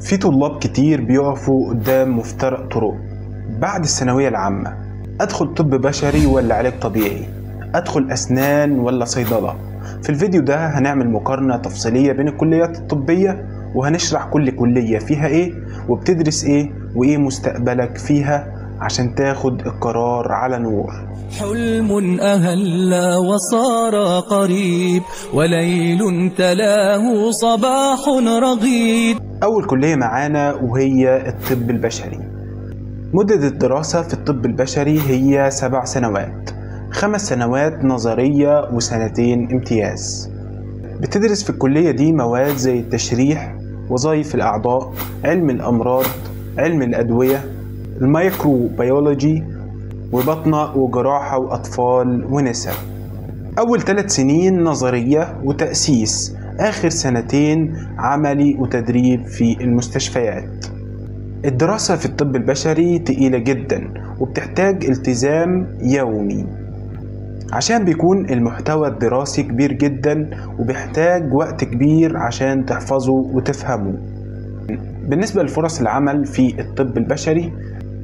في طلاب كتير بيقفوا قدام مفترق طرق بعد الثانوية العامة. أدخل طب بشري ولا علاج طبيعي؟ أدخل أسنان ولا صيدلة؟ في الفيديو ده هنعمل مقارنة تفصيلية بين الكليات الطبية، وهنشرح كل كلية فيها إيه وبتدرس إيه وإيه مستقبلك فيها عشان تاخد القرار على نور. حلم أهل وصار قريب، وليل تلاه صباح رغيد. أول كلية معانا وهي الطب البشري. مدة الدراسة في الطب البشري هي 7 سنوات، 5 سنوات نظرية وسنتين امتياز. بتدرس في الكلية دي مواد زي التشريح، وظائف الأعضاء، علم الأمراض، علم الأدوية، الميكرو بيولوجي، وبطنة وجراحة وأطفال ونساء. أول 3 سنين نظرية وتأسيس، آخر 2 عملي وتدريب في المستشفيات. الدراسة في الطب البشري تقيلة جدا وبتحتاج التزام يومي، عشان بيكون المحتوى الدراسي كبير جدا وبيحتاج وقت كبير عشان تحفظه وتفهمه. بالنسبة لفرص العمل في الطب البشري،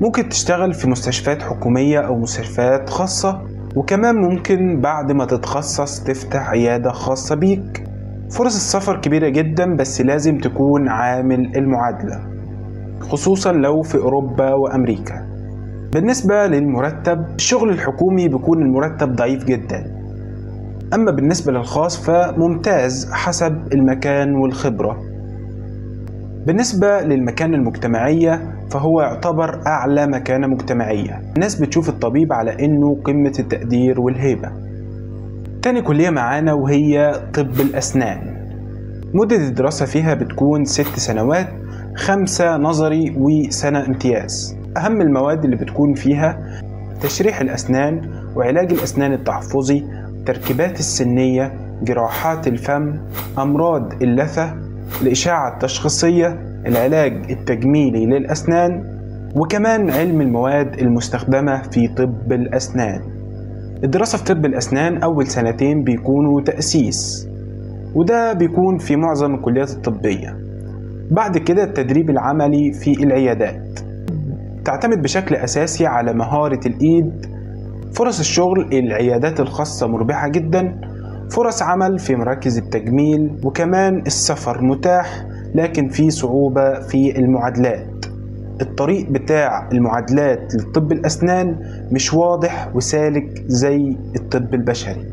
ممكن تشتغل في مستشفيات حكومية أو مستشفيات خاصة، وكمان ممكن بعد ما تتخصص تفتح عيادة خاصة بيك. فرص السفر كبيرة جدا، بس لازم تكون عامل المعادلة، خصوصا لو في أوروبا وأمريكا. بالنسبة للمرتب، الشغل الحكومي بيكون المرتب ضعيف جدا، أما بالنسبة للخاص فممتاز حسب المكان والخبرة. بالنسبة للمكانة المجتمعية فهو يعتبر أعلى مكانة مجتمعية، الناس بتشوف الطبيب على إنه قمة التقدير والهيبة. تاني كلية معانا وهي طب الأسنان. مدة الدراسة فيها بتكون 6 سنوات، 5 نظري وسنة امتياز. أهم المواد اللي بتكون فيها تشريح الأسنان، وعلاج الأسنان التحفظي، التركيبات السنية، جراحات الفم، أمراض اللثة، الإشعة التشخيصية، العلاج التجميلي للأسنان، وكمان علم المواد المستخدمة في طب الأسنان. الدراسة في طب الأسنان أول 2 بيكونوا تأسيس، وده بيكون في معظم الكليات الطبية. بعد كده التدريب العملي في العيادات، تعتمد بشكل أساسي على مهارة الإيد. فرص الشغل العيادات الخاصة مربحة جدا، فرص عمل في مراكز التجميل، وكمان السفر متاح، لكن في صعوبة في المعادلات. الطريق بتاع المعادلات للطب الأسنان مش واضح وسالك زي الطب البشري.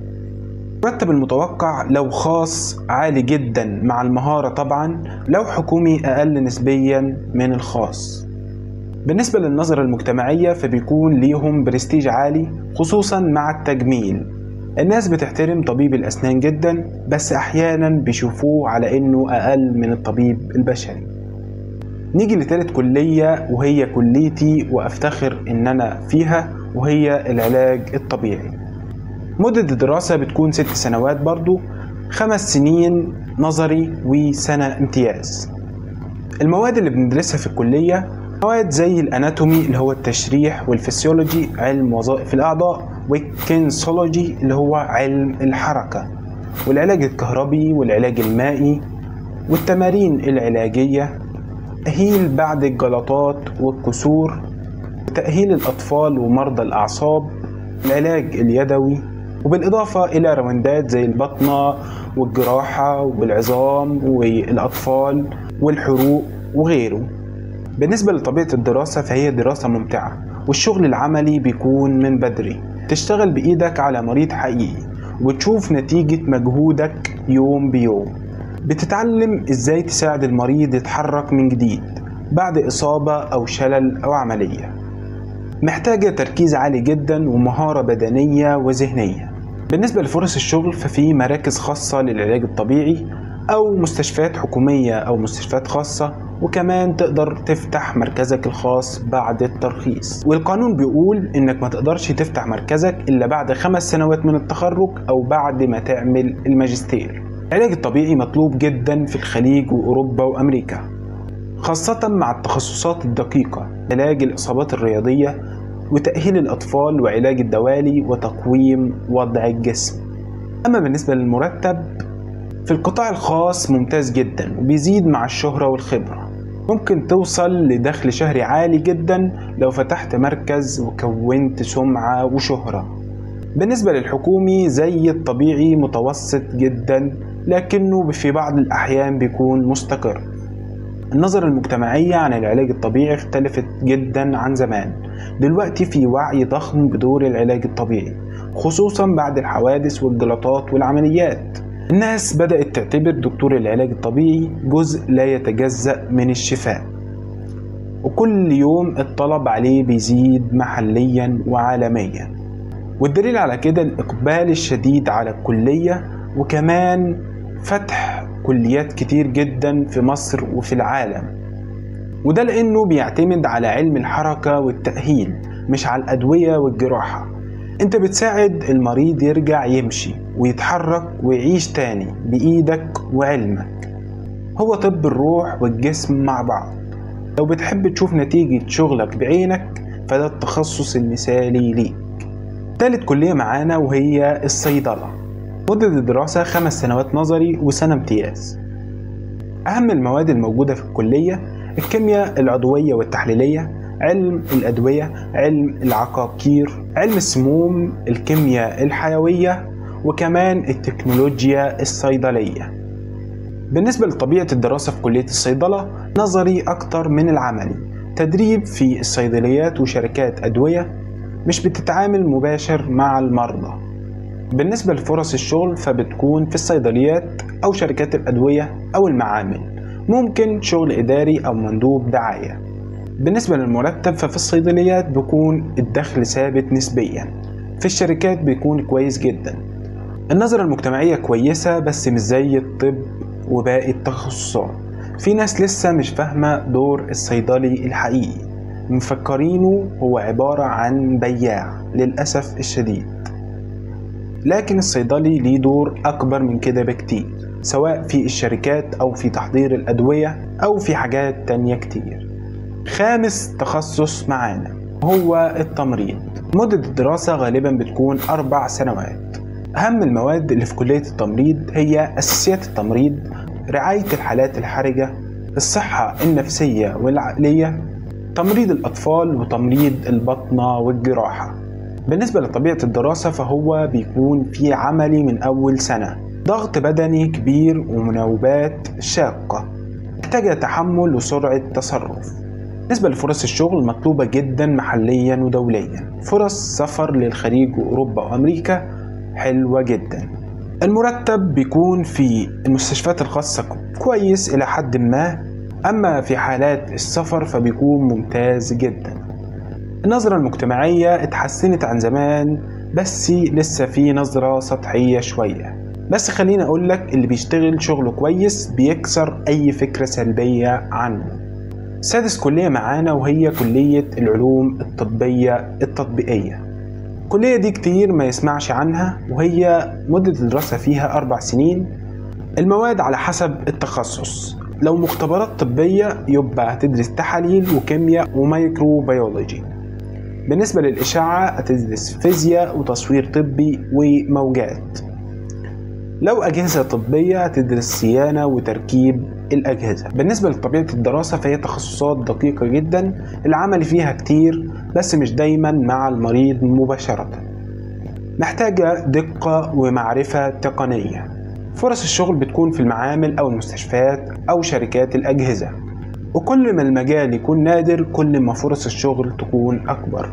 المرتب المتوقع لو خاص عالي جدا مع المهارة طبعا، لو حكومي أقل نسبيا من الخاص. بالنسبة للنظرة المجتمعية فبيكون ليهم برستيج عالي، خصوصا مع التجميل. الناس بتحترم طبيب الأسنان جدا، بس أحيانا بيشوفوه على إنه أقل من الطبيب البشري. نيجي لثالث كلية وهي كليتي وأفتخر إن أنا فيها، وهي العلاج الطبيعي. مدة الدراسة بتكون 6 سنوات برضو، 5 سنين نظري وسنة امتياز. المواد اللي بندرسها في الكلية مواد زي الاناتومي اللي هو التشريح، والفسيولوجي علم وظائف الاعضاء، والكينسولوجي اللي هو علم الحركة، والعلاج الكهربي والعلاج المائي، والتمارين العلاجية، تأهيل بعد الجلطات والكسور، وتأهيل الأطفال ومرضى الأعصاب، العلاج اليدوي، وبالإضافة إلى روندات زي البطنة والجراحة والعظام والأطفال والحروق وغيره. بالنسبة لطبيعة الدراسة فهي دراسة ممتعة، والشغل العملي بيكون من بدري، تشتغل بإيدك على مريض حقيقي وتشوف نتيجة مجهودك يوم بيوم. بتتعلم إزاي تساعد المريض يتحرك من جديد بعد إصابة أو شلل أو عملية. محتاجة تركيز عالي جدا ومهارة بدنية وذهنية. بالنسبة لفرص الشغل ففي مراكز خاصة للعلاج الطبيعي، أو مستشفيات حكومية أو مستشفيات خاصة، وكمان تقدر تفتح مركزك الخاص بعد الترخيص. والقانون بيقول إنك ما تقدرش تفتح مركزك إلا بعد 5 سنوات من التخرج أو بعد ما تعمل الماجستير. العلاج الطبيعي مطلوب جدا في الخليج وأوروبا وأمريكا، خاصة مع التخصصات الدقيقة، علاج الإصابات الرياضية، وتأهيل الأطفال، وعلاج الدوالي، وتقويم وضع الجسم. أما بالنسبة للمرتب في القطاع الخاص ممتاز جدا وبيزيد مع الشهرة والخبرة. ممكن توصل لدخل شهري عالي جدا لو فتحت مركز وكونت سمعة وشهرة. بالنسبة للحكومي زي الطبيعي متوسط جدا، لكنه في بعض الأحيان بيكون مستقر. النظرة المجتمعية عن العلاج الطبيعي اختلفت جدا عن زمان. دلوقتي في وعي ضخم بدور العلاج الطبيعي، خصوصا بعد الحوادث والجلطات والعمليات. الناس بدأت تعتبر دكتور العلاج الطبيعي جزء لا يتجزأ من الشفاء، وكل يوم الطلب عليه بيزيد محليا وعالميا. والدليل على كده الإقبال الشديد على الكلية، وكمان فتح كليات كتير جدا في مصر وفي العالم. وده لأنه بيعتمد على علم الحركة والتأهيل، مش على الأدوية والجراحة. انت بتساعد المريض يرجع يمشي ويتحرك ويعيش تاني بإيدك وعلمك. هو طب الروح والجسم مع بعض. لو بتحب تشوف نتيجة شغلك بعينك فده التخصص المثالي ليك. تالت كلية معانا وهي الصيدلة. مدة الدراسة 5 سنوات نظري وسنة امتياز. أهم المواد الموجودة في الكلية الكيمياء العضوية والتحليلية، علم الأدوية، علم العقاقير، علم السموم، الكيمياء الحيوية، وكمان التكنولوجيا الصيدلية. بالنسبة لطبيعة الدراسة في كلية الصيدلة نظري أكتر من العملي. تدريب في الصيدليات وشركات أدوية، مش بتتعامل مباشر مع المرضى. بالنسبة لفرص الشغل فبتكون في الصيدليات أو شركات الأدوية أو المعامل، ممكن شغل إداري أو مندوب دعاية. بالنسبة للمرتب ففي الصيدليات بيكون الدخل ثابت نسبيا، في الشركات بيكون كويس جدا. النظرة المجتمعية كويسة بس مش زي الطب وباقي التخصصات. في ناس لسه مش فاهمة دور الصيدلي الحقيقي، مفكرينه هو عبارة عن بياع للأسف الشديد. لكن الصيدلي ليه دور أكبر من كده بكتير، سواء في الشركات أو في تحضير الأدوية أو في حاجات تانية كتير. خامس تخصص معانا هو التمريض. مدة الدراسة غالبا بتكون 4 سنوات. أهم المواد اللي في كلية التمريض هي أساسيات التمريض، رعاية الحالات الحرجة، الصحة النفسية والعقلية، تمريض الأطفال، وتمريض البطنة والجراحة. بالنسبة لطبيعة الدراسة فهو بيكون في عملي من أول سنة، ضغط بدني كبير ومناوبات شاقة محتاجة تحمل وسرعة تصرف. بالنسبة لفرص الشغل مطلوبة جدا محليا ودوليا. فرص سفر للخليج وأوروبا وأمريكا حلوة جدا. المرتب بيكون في المستشفيات الخاصة كويس إلى حد ما، أما في حالات السفر فبيكون ممتاز جدا. النظرة المجتمعية اتحسنت عن زمان بس لسه في نظرة سطحية شوية. بس خليني أقولك اللي بيشتغل شغله كويس بيكسر أي فكرة سلبية عنه. سادس كلية معانا وهي كلية العلوم الطبية التطبيقية. الكلية دي كتير ما يسمعش عنها، وهي مدة الدراسة فيها 4 سنين. المواد على حسب التخصص. لو مختبرات طبية يبقى هتدرس تحاليل وكيمياء ومايكروبيولوجي. بالنسبة للإشعة هتدرس فيزياء وتصوير طبي وموجات. لو أجهزة طبية هتدرس صيانة وتركيب الأجهزة. بالنسبة لطبيعة الدراسة فهي تخصصات دقيقة جدا، العمل فيها كتير بس مش دايما مع المريض مباشرة، محتاجة دقة ومعرفة تقنية. فرص الشغل بتكون في المعامل أو المستشفيات أو شركات الأجهزة، وكل ما المجال يكون نادر كل ما فرص الشغل تكون أكبر.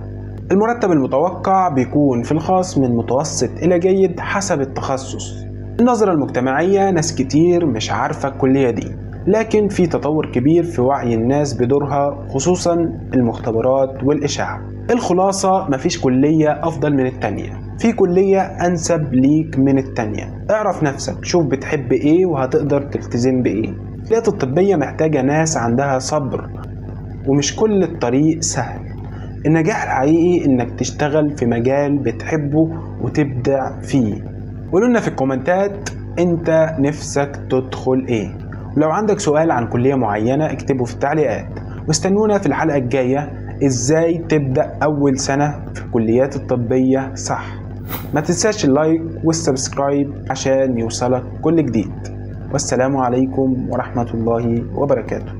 المرتب المتوقع بيكون في الخاص من متوسط إلى جيد حسب التخصص. النظرة المجتمعية ناس كتير مش عارفة الكلية دي، لكن في تطور كبير في وعي الناس بدورها، خصوصا المختبرات والإشعة. الخلاصة مفيش كلية أفضل من التانية، في كلية أنسب ليك من التانية. اعرف نفسك، شوف بتحب إيه وهتقدر تلتزم بإيه. الكليات الطبية محتاجة ناس عندها صبر، ومش كل الطريق سهل. النجاح الحقيقي إنك تشتغل في مجال بتحبه وتبدع فيه. قولولنا في الكومنتات انت نفسك تدخل ايه، ولو عندك سؤال عن كلية معينة اكتبه في التعليقات. واستنونا في الحلقة الجاية ازاي تبدأ اول سنة في الكليات الطبية صح. ما تنساش اللايك والسبسكرايب عشان يوصلك كل جديد. والسلام عليكم ورحمة الله وبركاته.